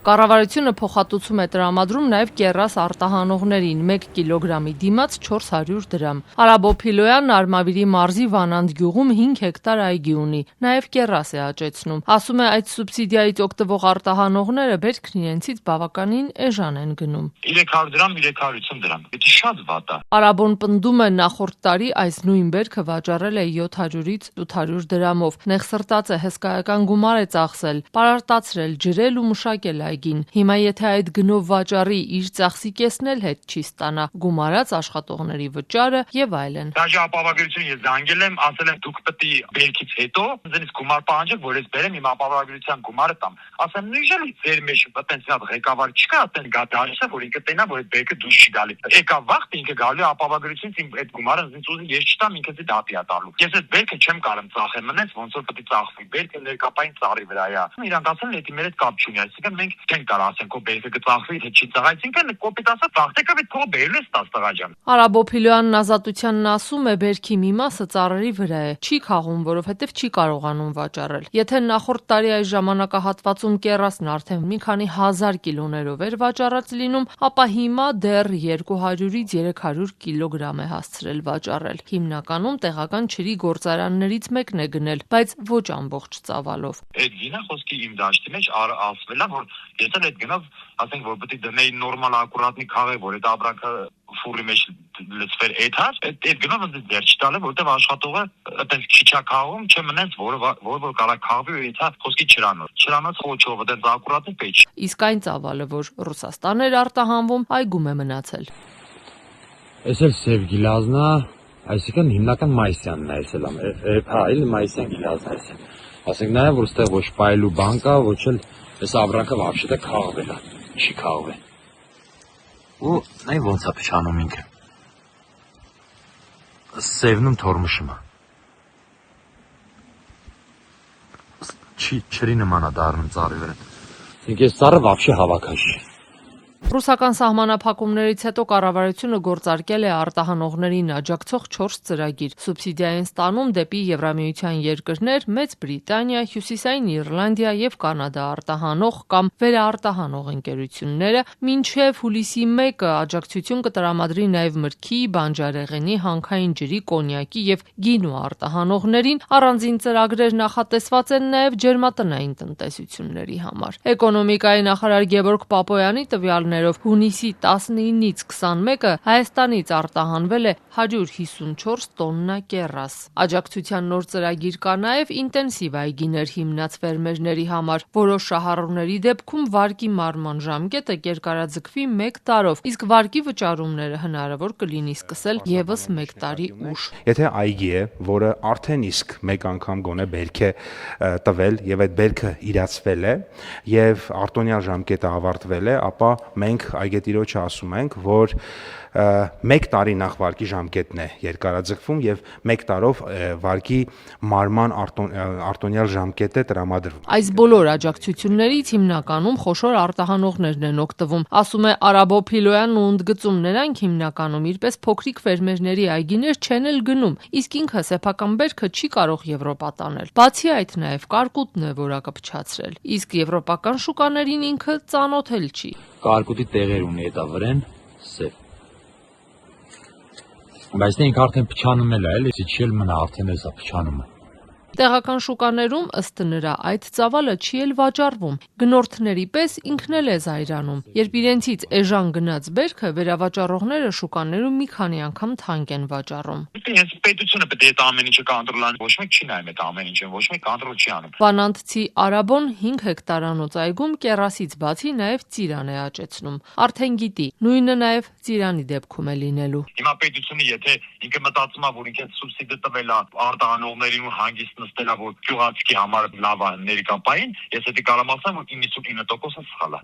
Կառավարությունը փոխհատուցում է տրամադրում նաև կեռաս արտահանողներին 1 կիլոգրամի դիմաց 400 դրամ։ Արաբոփիլոյանն Արմավիրի մարզի Վանանդ գյուղում 5 հեկտար այգի ունի, նաև կեռաս է աճեցնում։ Ասում է, այդ սուբսիդիայից օգտվող արտահանողները բերքն իրենցից բավականին էժան են գնում։ 300 դրամ, 350 դրամ։ Դա շատ վատ է։ Արաբոն պնդում է, նախորդ տարի այս նույն բերքը վաճառել է 700-ից 800 դրամով։ Նեղսրտած է, հսկայական գումար է ծախսել, պարարտացրել, ջրել ու մշակել այգին։ Հիմա եթե այդ գնով վաճառի, իր ծախսիկեսն էլ հետ չի ստանա, գումարած աշխատողների վճարը եւ այլն։ Դաժե ապահովագրություն ես զանգել եմ, ասել եմ դուք պետք է բերքից հետո ինձնից գումար պահանջեք, որ ես բերեմ իմ ապահովագրության գումարը տամ։ Ասեմ նույնիսկ ձեր մեջ պոտենցիալ ղեկավար չկա, այդտեղ գադարիսը, որ ինքը տենա, որ այդ բերքը դուրս չի գալի։ Եկա վաղ ինքը գալու ապահովագրությունից իմ այդ գումարը ինձ ուզի ես չտամ, ինքը դատի է տալու։ Ես այդ բերքը չեմ կարող ծախել, մնաց ոնց որ պետք է ծախվի։ Բերքը ներկապային ծառի վրա է։ Իրանք ասել են, դա մեր հետ կապ չունի, այսինքն մենք չենք կարող ասենք, որ բերքը կծախվի, թե չի ծախի, այսինքն կոպիտ ասած ծախտեկը այդ փողը բերել է տղաջան։ Արաբոփիլոյանն Ազատությանն ասում է, բերքի մի մասը ծառերի վրա է, չի քաղում, որովհետև չի կարողանում վաճառել։ Եթե նախորդ տարի այս ժամանակահատվածում կեռասն արդեն մի քանի հազար կիլոներով էր վաճառած լինում, ապա հիմա դեռ 200-ից 300 կիլոգրամ է հասցրել վաճառել։ Հիմնականում տեղական ջրի գործարաններից մեկն է գնել, բայց ոչ ամբողջ ծավալով։ Այդ գինը խոսքի իմ դաշտի մեջ ասվել է, որ ես էլ այդ գնով, ասենք, որ պետք է դնեի նորմալ ակուրատնի քաղե, որ այդ աբրակը ֆուրի մեջ լցվեր այդ գնով ինձ դեռ չտալ է, որտեղ աշխատողը այդպես քիչա քաղում, չմնաց, որ կարա քաղվի ու իցա խոսքի չրանոց ոչով, այդպես ակուրատնի պեջ։ Իսկ այն ծավալը, որ Ռուսաստան էր արտահանվում, այգում է մնացել։ Այս էլ սև գիլազնա, այսինքն հիմնական մայիսյանն է, հա, էլ մայիսյան գիլազն է։ Ասենք նաև որ ստեղ ոչ պայլու բան կա, ոչ էլ այս աբրակը вообще-то քաղվել է, չի քաղվել։ Ու նայ ոնց է փչանում ինքը։ Սևնում թորմշում է։ Չրի նման է դառնում ծառի վրա։ Ինքը այս ծառը вообще հավաքաշ է։ Ռուսական սահմանափակումներից հետո կառավարությունը գործարկել է արտահանողներին աջակցող 4 ծրագիր։ Սուբսիդիա են ստանում դեպի Եվրամիության երկրներ, Մեծ Բրիտանիա, Հյուսիսային Իռլանդիա եւ Կանադա արտահանող կամ վերարտահանող ընկերությունները, մինչև հուլիսի 1-ը աջակցություն կտրամադրի նաեւ մրգի, բանջարեղենի, հանքային ջրի, կոնյակի եւ գինու արտահանողներին։ Առանձին ծրագրեր նախատեսված են նաեւ ջերմատնային տնտեսությունների համար։ Էկոնոմիկայի նախարար Գևորգ Պապոյանի տվյալներով հունիսի 19-ից 21-ը Հայաստանից արտահանվել է 154 տոննա կեռաս։ Աջակցության նոր ծրագիր կա նաև ինտենսիվ այգիներ հիմնած ֆերմերների համար, որոշ շահառուների դեպքում վարկի մարման ժամկետը կերկարաձգվի 1 տարով, իսկ վարկի վճարումները հնարավոր կլինի սկսել եւս 1 տարի ուշ։ Եթե այգի է, որը արդեն իսկ մեկ անգամ գոնե բերք է տվել եւ այդ բերքը իրացվել է եւ արտոնյալ ժամկետը ավարտվել է, ապա մենք այգետիրոջը ասում ենք, որ 1 տարի նախ վարկի ժամկետն է երկարաձգվում եւ 1 տարով վարկի մարման արտոնյալ ժամկետ է տրամադրվում։ Այս բոլոր աջակցություններից հիմնականում խոշոր արտահանողներն են օգտվում, ասում է Արաբոփիլոյանն ու ընդգծում, նրանք հիմնականում իրպես փոքրիկ ֆերմերների այգիներ չեն էլ գնում, իսկ ինքը սեփական բերքը չի կարող Եվրոպա տանել։ Բացի այդ նաև կարկուտն է որակը փչացրել, իսկ եվրոպական շուկաներին ինքը ծանոթ էլ չի։ Կարկուտի տեղեր ունի այդ վրան, սև։ Բայց դե ինքը արդեն փչանում է, էլի, չի էլ մնա արդեն էսա փչանում է։ Տեղական շուկաներում ըստ նրա այդ ծավալը չի էլ վաճառվում։ Գնորդների պես ինքն էլ է զայրանում։ Երբ իրենցից էժան գնաց բերքը, վերավաճառողները շուկաներում մի քանի անգամ թանկ են վաճառում։ Ես պետությունը պետք է այդ ամեն ինչը կոնտրոլան, ոչ մեկ չի նայում այդ ամեն ինչը, ոչ մեկ կոնտրոլ չի անում։ Վանանդցի Արաբոն 5 հեկտարանոց այգում կեռասից բացի նաև ծիրան է աճեցնում։ Արդեն գիտի, նույնը նաև ծիրանի դեպքում է լինելու։ Հիմա պետությունը եթե ինքը մտածում է, որ ինքը սուբսիդը տվել է արտահանողներին ու հանգիստ նստելա, որ գյուղացիքի համար լավ է ներկապային, ես դա կարող եմ ասեմ, որ 99%-ը սխալ է։